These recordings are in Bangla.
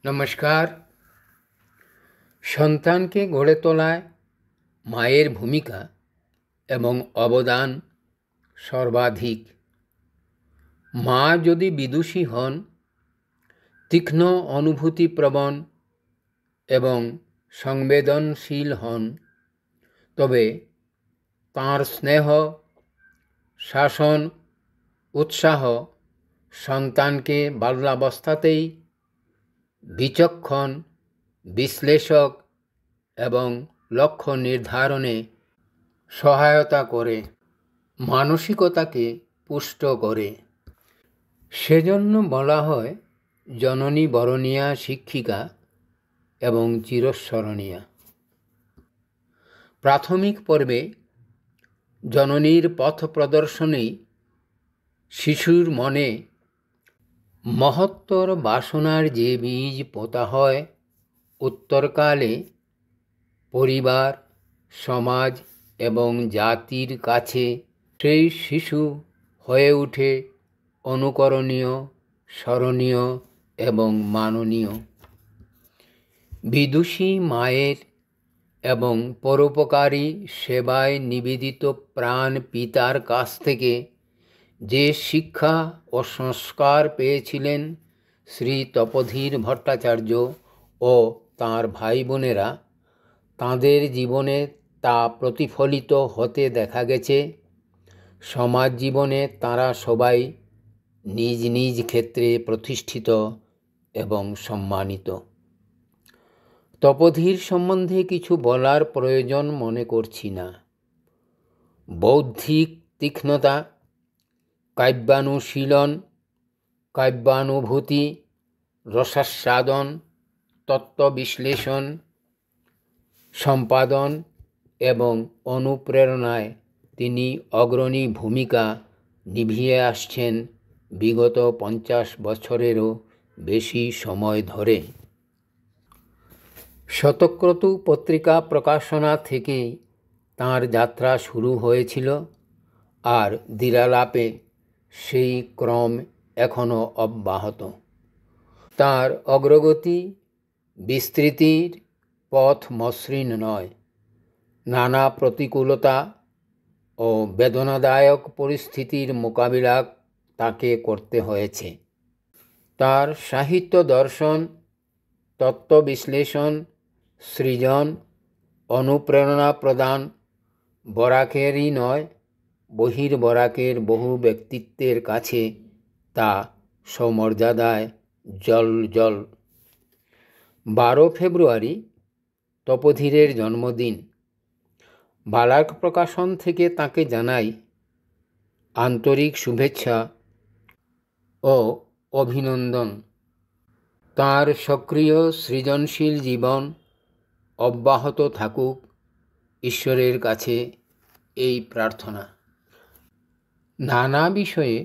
নমস্কার। সন্তানকে গড়ে তোলায় মায়ের ভূমিকা এবং অবদান সর্বাধিক। মা যদি বিদুষী হন, তীক্ষ্ণ অনুভূতিপ্রবণ এবং সংবেদনশীল হন, তবে তাঁর স্নেহ, শাসন, উৎসাহ সন্তানকে বাল্যাবস্থাতেই বিচক্ষণ, বিশ্লেষক এবং লক্ষ্য নির্ধারণে সহায়তা করে, মানসিকতাকে পুষ্ট করে। সেজন্য বলা হয় জননী বরণীয়া শিক্ষিকা এবং চিরস্মরণীয়া। প্রাথমিক পর্বে জননীর পথ প্রদর্শনেই শিশুর মনে মহত্তর বাসনার যে বীজ পোঁতা হয়, উত্তরকালে পরিবার, সমাজ এবং জাতির কাছে সেই শিশু হয়ে ওঠে অনুকরণীয়, স্মরণীয় এবং মাননীয়। বিদুষী মায়ের এবং পরোপকারী সেবায় নিবেদিত প্রাণ পিতার কাছ থেকে যে শিক্ষা ও সংস্কার পেয়েছিলেন শ্রী তপোধীর ভট্টাচার্য ও তাঁর ভাই বোনেরা, তাঁদের জীবনে তা প্রতিফলিত হতে দেখা গেছে। সমাজ জীবনে তাঁরা সবাই নিজ নিজ ক্ষেত্রে প্রতিষ্ঠিত এবং সম্মানিত। তপোধীর সম্বন্ধে কিছু বলার প্রয়োজন মনে করছি না। বৌদ্ধিক তীক্ষ্ণতা, কাব্যানুশীলন, কাব্যানুভূতি, রসাস্বাদন, তত্ত্ববিশ্লেষণ, সম্পাদন এবং অনুপ্রেরণায় তিনি অগ্রণী ভূমিকা নিভিয়ে আসছেন বিগত 50 বছরেরও বেশি সময় ধরে। শতক্রতু পত্রিকা প্রকাশনা থেকেই তাঁর যাত্রা শুরু হয়েছিল, আর ধীরালাপে সেই ক্রম এখনও অব্যাহত। তাঁর অগ্রগতি বিস্তৃতির পথ মসৃণ নয়। নানা প্রতিকূলতা ও বেদনাদায়ক পরিস্থিতির মোকাবিলা তাকে করতে হয়েছে। তার সাহিত্য দর্শন, তত্ত্ব বিশ্লেষণ, সৃজন, অনুপ্রেরণা প্রদান বরাকেরই নয়, বহির্বরাকের বহু ব্যক্তিত্বের কাছে তা সমর্যাদায় জল। 12 ফেব্রুয়ারি তপোধীরের জন্মদিন। বালাক প্রকাশন থেকে তাকে জানাই আন্তরিক শুভেচ্ছা ও অভিনন্দন। তাঁর সক্রিয় সৃজনশীল জীবন অব্যাহত থাকুক, ঈশ্বরের কাছে এই প্রার্থনা। নানা বিষয়ে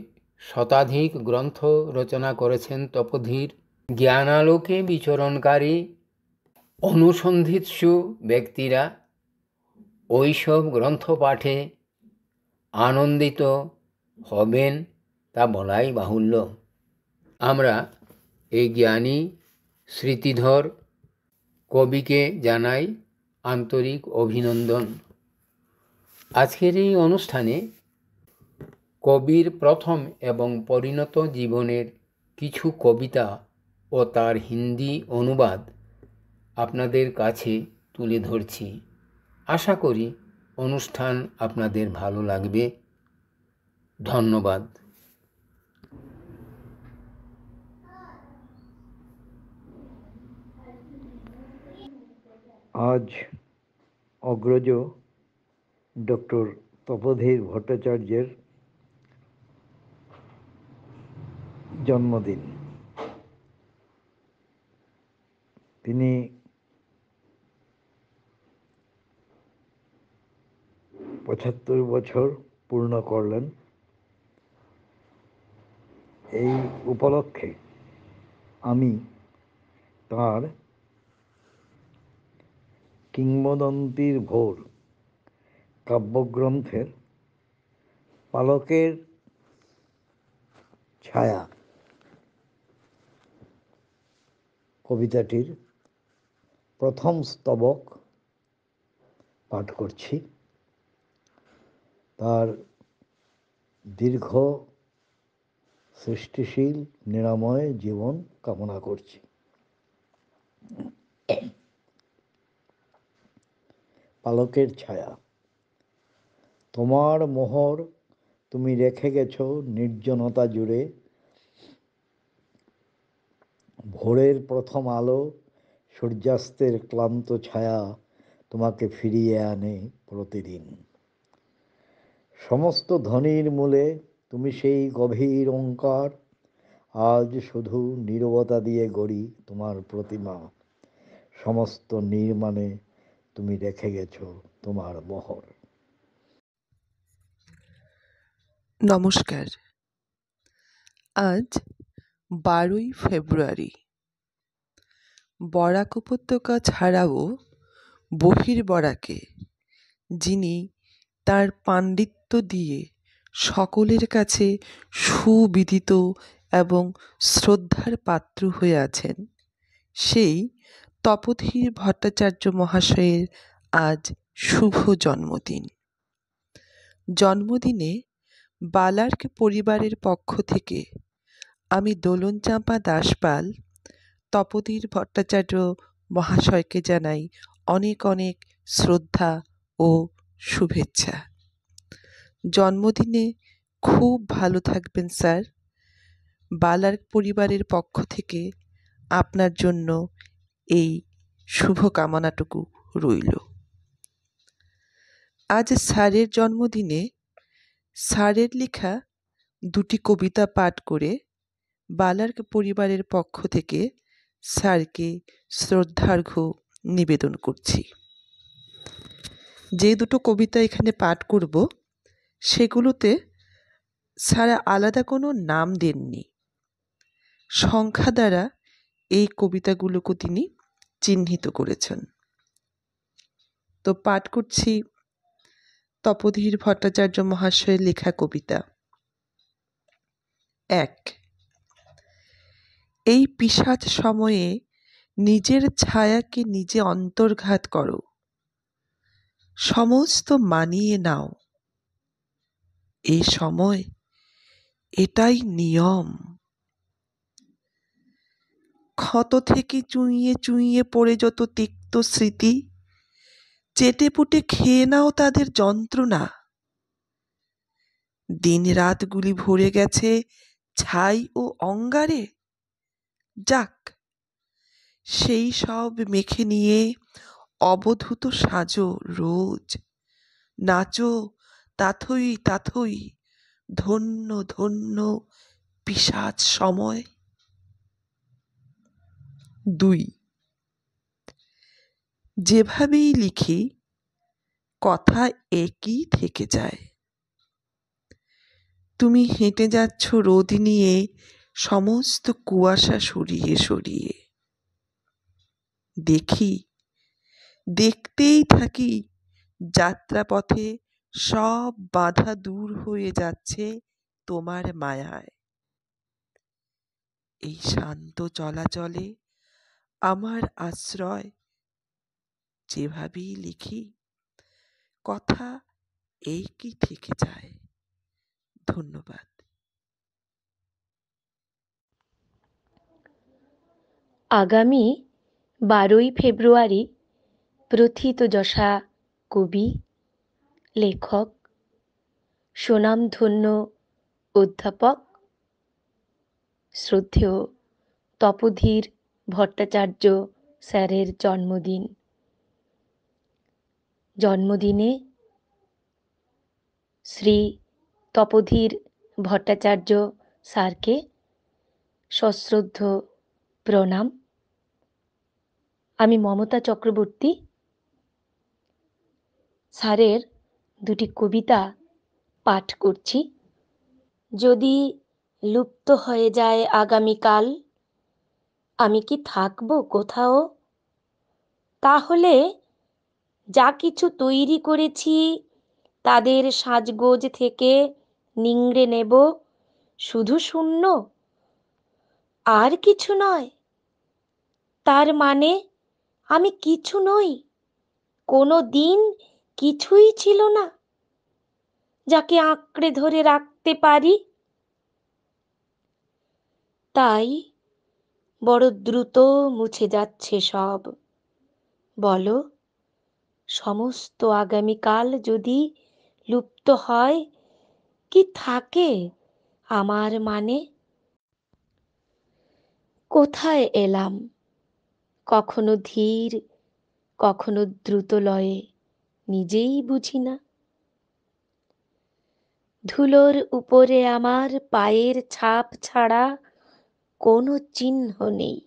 শতাধিক গ্রন্থ রচনা করেছেন তপোধীর। জ্ঞানালোকে বিচরণকারী অনুসন্ধিৎসু ব্যক্তিরা ওইসব গ্রন্থ পাঠে আনন্দিত হবেন তা বলাই বাহুল্য। আমরা এই জ্ঞানী স্মৃতিধর কবিকে জানাই আন্তরিক অভিনন্দন। আজকের এই অনুষ্ঠানে কবির প্রথম এবং পরিণত জীবনের কিছু কবিতা ও তার হিন্দি অনুবাদ আপনাদের কাছে তুলে ধরছি। আশা করি অনুষ্ঠান আপনাদের ভালো লাগবে। ধন্যবাদ। আজ অগ্রজ ডক্টর তপোধীর ভট্টাচার্যের জন্মদিন। তিনি 75 বছর পূর্ণ করলেন। এই উপলক্ষে আমি তাঁর কিংবদন্তির ভোর কাব্যগ্রন্থের পালকের ছায়া কবিতাটির প্রথম স্তবক পাঠ করছি। তার দীর্ঘ সৃষ্টিশীল নিরাময় জীবন কামনা করছি। পালকের ছায়া। তোমার মোহর তুমি রেখে গেছ নির্জনতা জুড়ে। ভোরের প্রথম আলো, সূর্যাস্তের ক্লান্ত ছায়া তোমাকে ফিরিয়ে আনে প্রতিদিন। সমস্ত ধ্বনির মূলে তুমি সেই গভীর ওঙ্কার। আজ শুধু নীরবতা দিয়ে গড়ি তোমার প্রতিমা। সমস্ত নির্মাণে তুমি রেখে গেছ তোমার মোহর। নমস্কার। আজ 12ই ফেব্রুয়ারি। বরাক উপত্যকা ছাড়াও বহির্বরাকে, যিনি তার পাণ্ডিত্য দিয়ে সকলের কাছে সুবিদিত এবং শ্রদ্ধার পাত্র হয়ে আছেন, সেই তপোধীর ভট্টাচার্য মহাশয়ের আজ শুভ জন্মদিন। জন্মদিনে বালার্ক পরিবারের পক্ষ থেকে আমি দোলনচাঁপা দাসপাল তপোধীর ভট্টাচার্য মহাশয়কে জানাই অনেক অনেক শ্রদ্ধা ও শুভেচ্ছা। জন্মদিনে খুব ভালো থাকবেন স্যার। বালার্ক পরিবারের পক্ষ থেকে আপনার জন্য এই শুভকামনাটুকু রইল। আজ স্যারের জন্মদিনে স্যারের লেখা দুটি কবিতা পাঠ করে বালার্ক পরিবারের পক্ষ থেকে স্যারকে শ্রদ্ধার্ঘ্য নিবেদন করছি। যে দুটো কবিতা এখানে পাঠ করব, সেগুলোতে স্যার আলাদা কোনো নাম দেননি। সংখ্যা দ্বারা এই কবিতাগুলোকে তিনি চিহ্নিত করেছেন। তো পাঠ করছি তপোধীর ভট্টাচার্য মহাশয়ের লেখা কবিতা। 1। এই পিশাচ সময়ে নিজের ছায়াকে নিজে অন্তর্ঘাত করো, সমস্ত মানিয়ে নাও। এই সময় এটাই নিয়ম। ক্ষত থেকে চুইয়ে চুইয়ে পড়ে যত তিক্ত স্মৃতি, চেটেপুটে খেয়ে নাও তাদের যন্ত্রণা। দিন রাতগুলি ভরে গেছে ছাই ও অঙ্গারে। যাক, সেই সব মেখে নিয়ে অবধূত সাজো রোজ। নাচো তাথই তাথই, ধন্য ধন্য পিশাচ সময়। 2। যেভাবেই লিখি কথা একই থেকে যায়। তুমি হেঁটে যাচ্ছ রোদ নিয়ে সমস্ত কুয়াশা সরিয়ে সরিয়ে। দেখি, দেখতেই থাকি যাত্রাপথে সব বাধা দূর হয়ে যাচ্ছে তোমার মায়ায়। এই শান্ত চলাচলে আমার আশ্রয়। যেভাবেই লিখি কথা একই থেকে যায়। ধন্যবাদ। আগামী 12ই ফেব্রুয়ারি প্রথিতযশা কবি, লেখক, স্বনামধন্য অধ্যাপক শ্রদ্ধেয় তপোধীর ভট্টাচার্য স্যারের জন্মদিন। জন্মদিনে শ্রী তপোধীর ভট্টাচার্য স্যারকে সশ্রদ্ধ প্রণাম। আমি মমতা চক্রবর্তী স্যারের দুটি কবিতা পাঠ করছি। যদি লুপ্ত হয়ে যায় আগামীকাল, আমি কি থাকবো কোথাও? তাহলে যা কিছু তৈরি করেছি তাদের সাজগোজ থেকে নিংড়ে নেব শুধু শূন্য, আর কিছু নয়। তার মানে আমি কিছু নই, কোনো দিন কিছুই ছিল না, যাকে আঁকড়ে ধরে রাখতে পারি। তাই বড় দ্রুত মুছে যাচ্ছে সব। বলো, সমস্ত আগামীকাল যদি লুপ্ত হয়, কি থাকে আমার মানে? কোথায় এলাম, কখনো ধীর, কখনো দ্রুত লয়ে, নিজেই বুঝি না। ধুলোর উপরে আমার পায়ের ছাপ ছাড়া কোনো চিহ্ন নেই।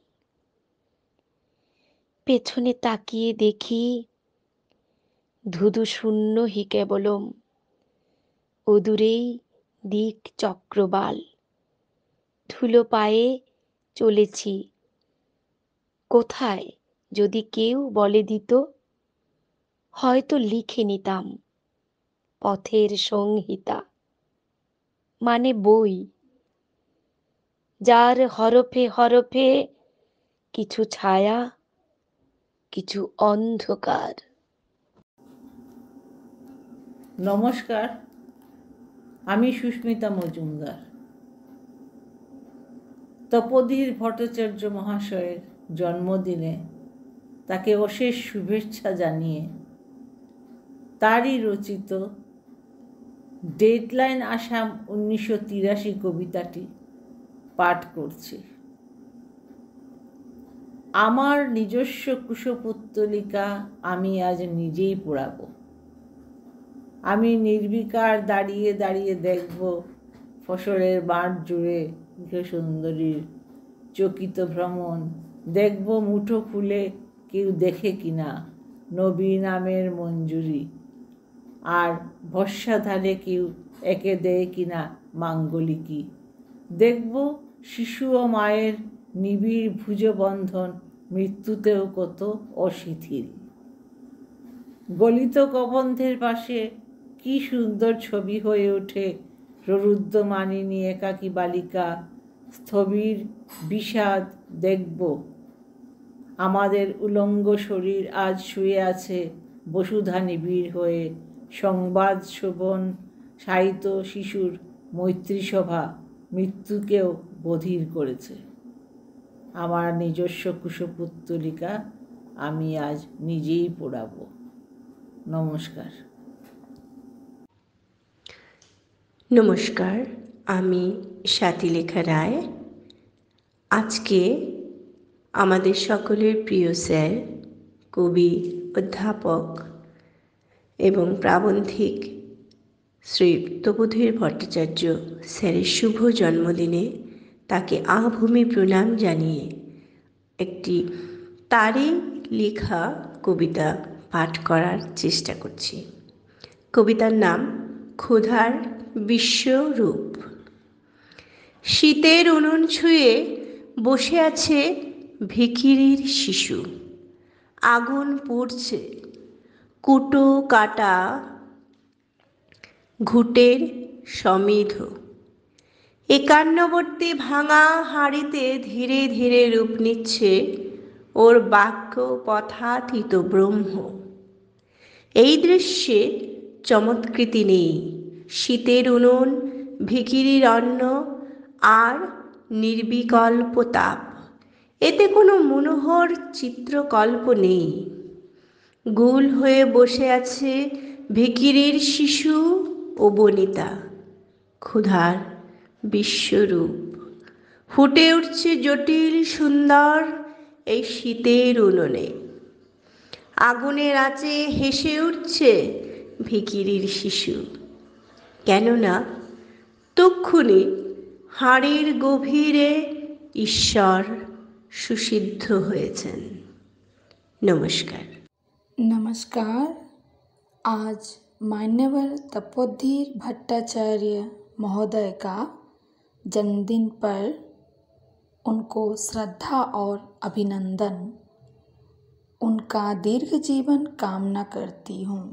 পেছনে তাকিয়ে দেখি ধুধু শূন্য হি কেবলম, অদূরেই দিক চক্রবাল। ধুলো পায়ে চলেছি, কোথায় যদি কেউ বলে দিত, হয়তো লিখে নিতাম পথের সংহিতা, মানে বই, যার হরফে হরফে কিছু ছায়া, কিছু অন্ধকার। নমস্কার, আমি সুস্মিতা মজুমদার। তপোধীর ভট্টাচার্য মহাশয়ের জন্মদিনে তাকে অশেষ শুভেচ্ছা জানিয়ে তারই রচিত ডেডলাইন আসাম 1983 কবিতাটি পাঠ করছি। আমার নিজস্ব কুশপুত্তলিকা আমি আজ নিজেই পোড়াবো। আমি নির্বিকার দাঁড়িয়ে দাঁড়িয়ে দেখব ফসলের মাঠ জুড়ে গৃহসুন্দরীর চকিত ভ্রমণ। দেখব মুঠো খুলে কেউ দেখে কিনা নবীন আমের মঞ্জুরি, আর বর্ষাধারে কেউ একে দেয় কিনা মাঙ্গলিকী। দেখব শিশু ও মায়ের নিবিড় ভুজবন্ধন মৃত্যুতেও কত অশিথিল। গলিত কবন্ধের পাশে কি সুন্দর ছবি হয়ে ওঠে প্ররুদ্ধমানিনী একাকী বালিকা, স্থবির বিষাদ। দেখব আমাদের উলঙ্গ শরীর আজ শুয়ে আছে বসুধা নিবিড় হয়ে। সংবাদ শোভন সাহিত্য শিশুর মৈত্রীসভা মৃত্যুকেও বধির করেছে। আমার নিজস্ব কুশপুত্তলিকা আমি আজ নিজেই পোড়াবো। নমস্কার। নমস্কার, আমি স্বাতিলেখা রায়। আজকে আমাদের সকলের প্রিয় স্যার, কবি, অধ্যাপক এবং প্রাবন্ধিক শ্রী তপোধীর ভট্টাচার্য স্যারের শুভ জন্মদিনে তাকে আভূমি প্রণাম জানিয়ে একটি তারই লেখা কবিতা পাঠ করার চেষ্টা করছি। কবিতার নাম ক্ষুধার বিশ্বরূপ। শীতের উনুন ছুঁয়ে বসে আছে ভিখিরির শিশু। আগুন পুড়ছে, কুটো কাটা ঘুঁটের সমিধ। একান্নবর্তী ভাঙা হাঁড়িতে ধীরে ধীরে রূপ নিচ্ছে ওর বাক্য পথাতীত ব্রহ্ম। এই দৃশ্যে চমৎকৃতি নেই। শীতের উনুন, ভিখিরির অন্ন আর নির্বিকল্প তাপ, এতে কোনো মনোহর চিত্রকল্প নেই। গুল হয়ে বসে আছে ভিখিরির শিশু ও বনিতা। ক্ষুধার বিশ্বরূপ ফুটে উঠছে জটিল সুন্দর এই শীতের উনুনে। আগুনের আঁচে হেসে উঠছে ভিখিরির শিশু, কেননা তক্ষুনি হাড়ির গভীরে ঈশ্বর সুসিদ্ধ হয়েছেন। নমস্কার। नमस्कार। आज मान्यवर तपोधीर भट्टाचार्य महोदय का जन्मदिन पर उनको श्रद्धा और अभिनंदन, उनका दीर्घ जीवन कामना करती हूँ।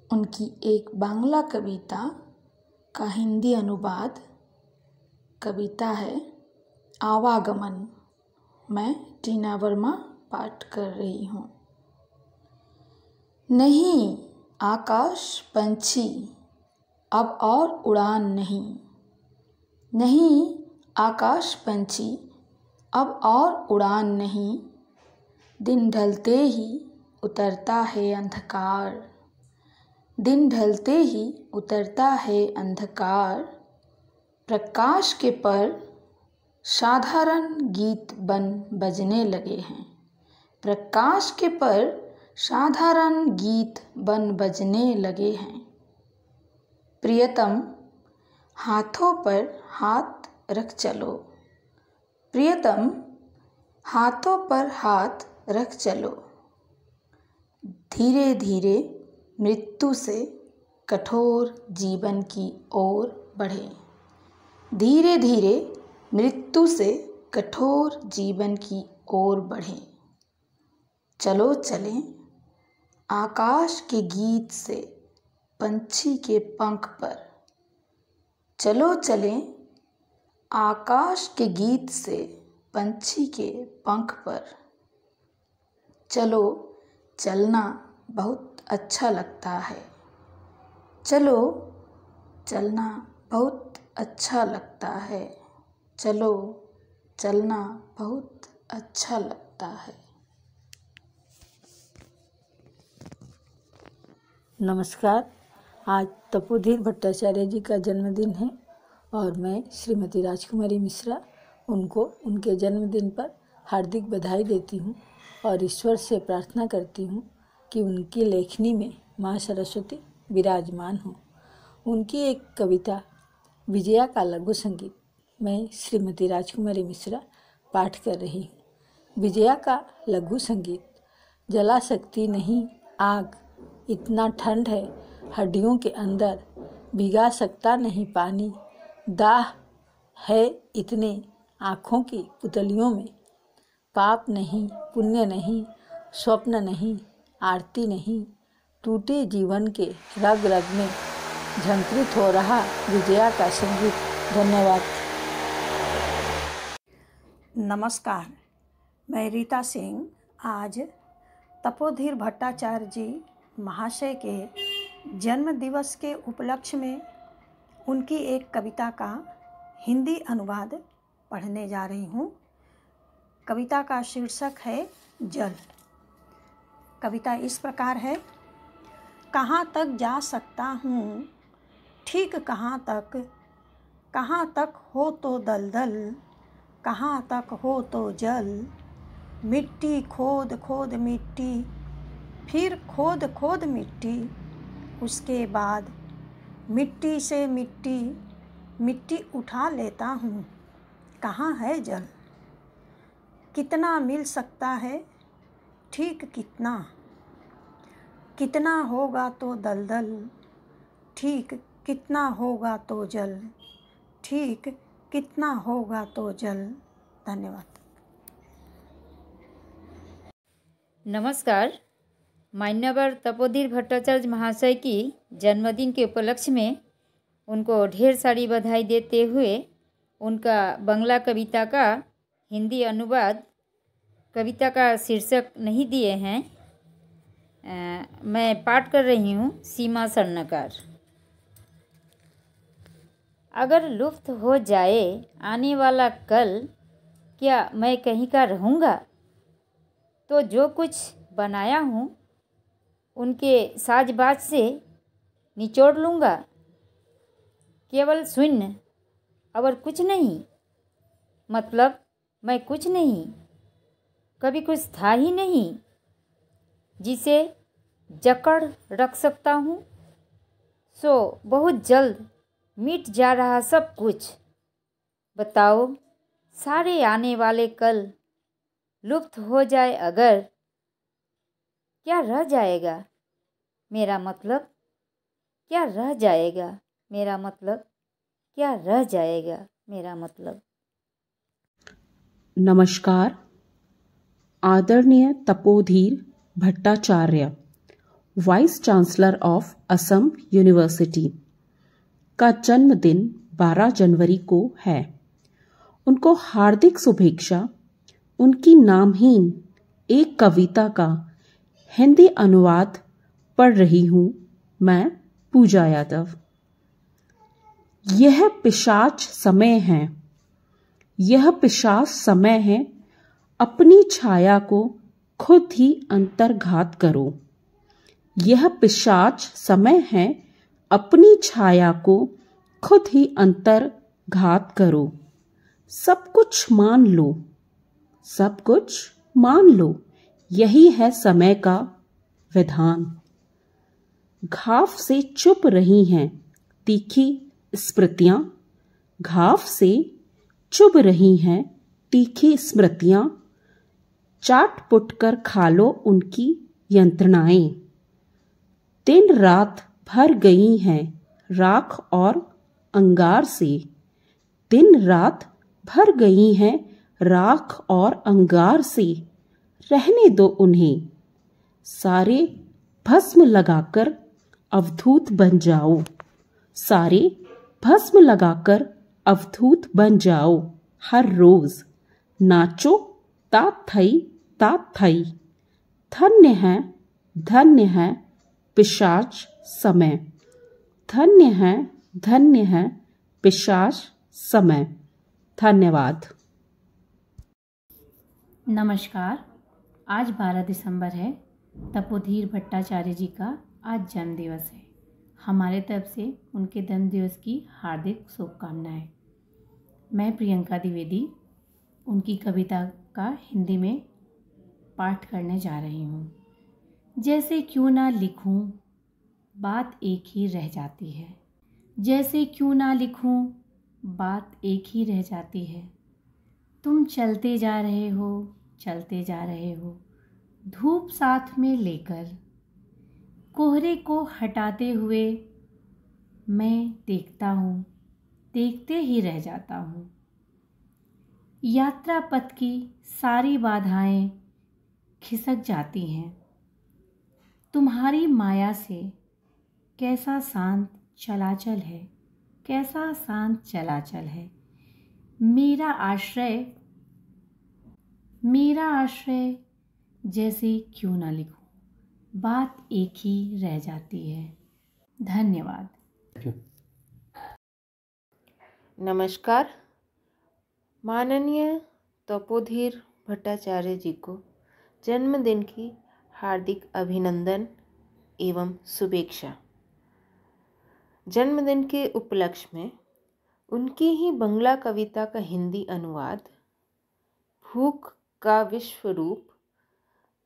उनकी एक बांग्ला कविता का हिंदी अनुवाद कविता है आवागमन। मैं टीना वर्मा पाठ कर रही हूँ। नहीं आकाश पंछी अब और उड़ान नहीं, नहीं आकाश पंछी अब और उड़ान नहीं, दिन ढलते ही उतरता है अंधकार, दिन ढलते ही उतरता है अंधकार, प्रकाश के पर साधारण गीत बन बजने लगे हैं, प्रकाश के पर साधारण गीत बन बजने लगे हैं। प्रियतम हाथों पर हाथ रख चलो, प्रियतम हाथों पर हाथ रख चलो, धीरे धीरे मृत्यु से कठोर जीवन की ओर बढ़े, धीरे धीरे मृत्यु से कठोर जीवन की ओर बढ़े। चलो चलें आकाश के गीत से पंछी के पंख पर, चलो चलें आकाश के गीत से पंछी के पंख पर। चलो चलना बहुत अच्छा लगता है, चलो चलना बहुत अच्छा लगता है, चलो चलना बहुत अच्छा लगता है। नमस्कार। आज तपोधीर भट्टाचार्य जी का जन्मदिन है और मैं श्रीमती राजकुमारी मिश्रा उनको उनके जन्मदिन पर हार्दिक बधाई देती हूँ और ईश्वर से प्रार्थना करती हूँ कि उनकी लेखनी में माँ सरस्वती विराजमान हो। उनकी एक कविता विजया का लघु संगीत मैं श्रीमती राजकुमारी मिश्रा पाठ कर रही हूँ। विजया का लघु संगीत। जला सकती नहीं आग, इतना ठंड है हड्डियों के अंदर, भिगा सकता नहीं पानी, दाह है इतने आँखों की पुतलियों में, पाप नहीं पुण्य नहीं स्वप्न नहीं आरती नहीं, टूटे जीवन के रग रग में झंकृत हो रहा विजया का संगीत। धन्यवाद। नमस्कार, मैं रीता सिंह आज तपोधीर भट्टाचार्य जी महाशय के जन्म दिवस के उपलक्ष्य में उनकी एक कविता का हिंदी अनुवाद पढ़ने जा रही हूँ। कविता का शीर्षक है जल। कविता इस प्रकार है। कहाँ तक जा सकता हूँ, ठीक कहाँ तक हो तो दलदल, कहाँ तक हो तो जल, मिट्टी खोद खोद मिट्टी, फिर खोद खोद मिट्टी, उसके बाद मिट्टी से मिट्टी उठा लेता हूँ, कहाँ है जल। कितना मिल सकता है, ठीक कितना होगा तो दलदल, ठीक कितना होगा तो जल, ठीक कितना होगा तो जल। धन्यवाद। नमस्कार। मान्यवर तपोधीर भट्टाचार्य महाशय की जन्मदिन के उपलक्ष्य में उनको ढेर सारी बधाई देते हुए उनका बंगला कविता का हिंदी अनुवाद, कविता का शीर्षक नहीं दिए हैं, मैं पाठ कर रही हूँ। सीमा स्वर्णकार। अगर लुप्त हो जाए आने वाला कल, क्या मैं कहीं का रहूँगा? तो जो कुछ बनाया हूँ उनके साजबाज से निचोड़ लूँगा। केवल शून्य और कुछ नहीं, मतलब मैं कुछ नहीं, कभी कुछ था ही नहीं जिसे जकड़ रख सकता हूँ। सो बहुत जल्द मिट जा रहा सब कुछ। बताओ सारे आने वाले कल लुप्त हो जाए अगर, क्या रह जाएगा मेरा मतलब, क्या रह जाएगा मेरा मतलब, क्या रह जाएगा मेरा मतलब। नमस्कार। आदरणीय Tapodhir Bhattacharya, vice chancellor of Assam university का जन्मदिन 12 जनवरी को है। उनको हार्दिक शुभेच्छा उनकी नामहीन एक कविता का हिंदी अनुवाद पढ़ रही हूँ मैं, पूजा यादव। यह पिशाच समय है, यह पिशाच समय है, अपनी छाया को खुद ही अंतर्घात करो। यह पिशाच समय है, अपनी छाया को खुद ही अंतर्घात करो। सब कुछ मान लो, सब कुछ मान लो, यही है समय का विधान। घाव से चुप रही हैं तीखी स्मृतियां, घाव से चुभ रही हैं तीखी स्मृतियां, चाट पुट कर खा लो उनकी यंत्रणाएं। दिन रात भर गई हैं राख और अंगार से, दिन रात भर गई हैं राख और अंगार से, रहने दो उन्हें। सारे भस्म लगाकर अवधूत बन जाओ, सारे भस्म लगाकर अवधूत बन जाओ। हर रोज नाचो तात थई, धन्य है पिशाच समय, धन्य है पिशाच समय। धन्यवाद। नमस्कार। आज 12 दिसंबर है, तपोधीर भट्टाचार्य जी का आज जन्म दिवस है। हमारे तरफ से उनके जन्म दिवस की हार्दिक शुभकामनाएं। मैं प्रियंका द्विवेदी उनकी कविता का हिंदी में पाठ करने जा रही हूँ। जैसे क्यों ना लिखूं, बात एक ही रह जाती है। जैसे क्यों ना लिखूं, बात एक ही रह जाती है। तुम चलते जा रहे हो, चलते जा रहे हो, धूप साथ में लेकर। कोहरे को हटाते हुए मैं देखता हूँ, देखते ही रह जाता हूँ। यात्रा पथ की सारी बाधाएं खिसक जाती हैं। तुम्हारी माया से कैसा शांत चलाचल है, कैसा शांत चलाचल है। मेरा आश्रय जैसे क्यों ना लिखूं, बात एक ही रह जाती है। धन्यवाद। नमस्कार। माननीय तपोधीर भट्टाचार्य जी को जन्मदिन की हार्दिक अभिनंदन एवं शुभेच्छा। जन्मदिन के उपलक्ष्य में उनकी ही बंगला कविता का हिंदी अनुवाद भूख का विश्व रूप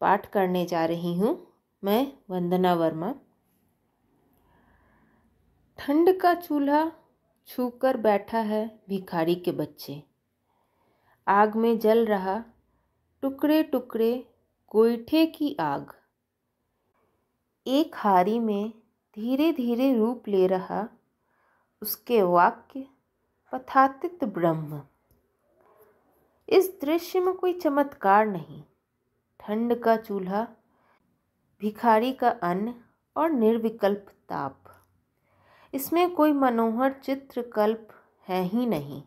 पाठ करने जा रही हूँ मैं, वंदना वर्मा। ठंड का चूल्हा छूकर बैठा है भिखारी के बच्चे, आग में जल रहा टुकड़े टुकड़े गोईठे की आग। एक हारी में धीरे धीरे रूप ले रहा उसके वाक्य पथातीत ब्रह्म। इस दृश्य में कोई चमत्कार नहीं। ठंड का चूल्हा, भिखारी का अन्न और निर्विकल्प ताप, इसमें कोई मनोहर चित्रकल्प है ही नहीं।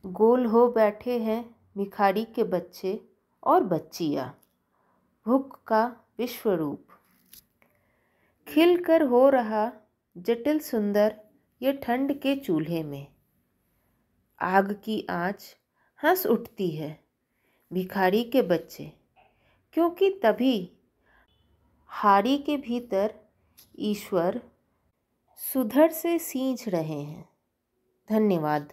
गोल हो बैठे हैं भिखारी के बच्चे और बच्चियाँ, भूख का विश्व रूप। खिलकर हो रहा जटिल सुंदर ये ठंड के चूल्हे में। आग की आँच हंस उठती है भिखारी के बच्चे, क्योंकि तभी हारी के भीतर ईश्वर सुधर से सींच रहे हैं। धन्यवाद।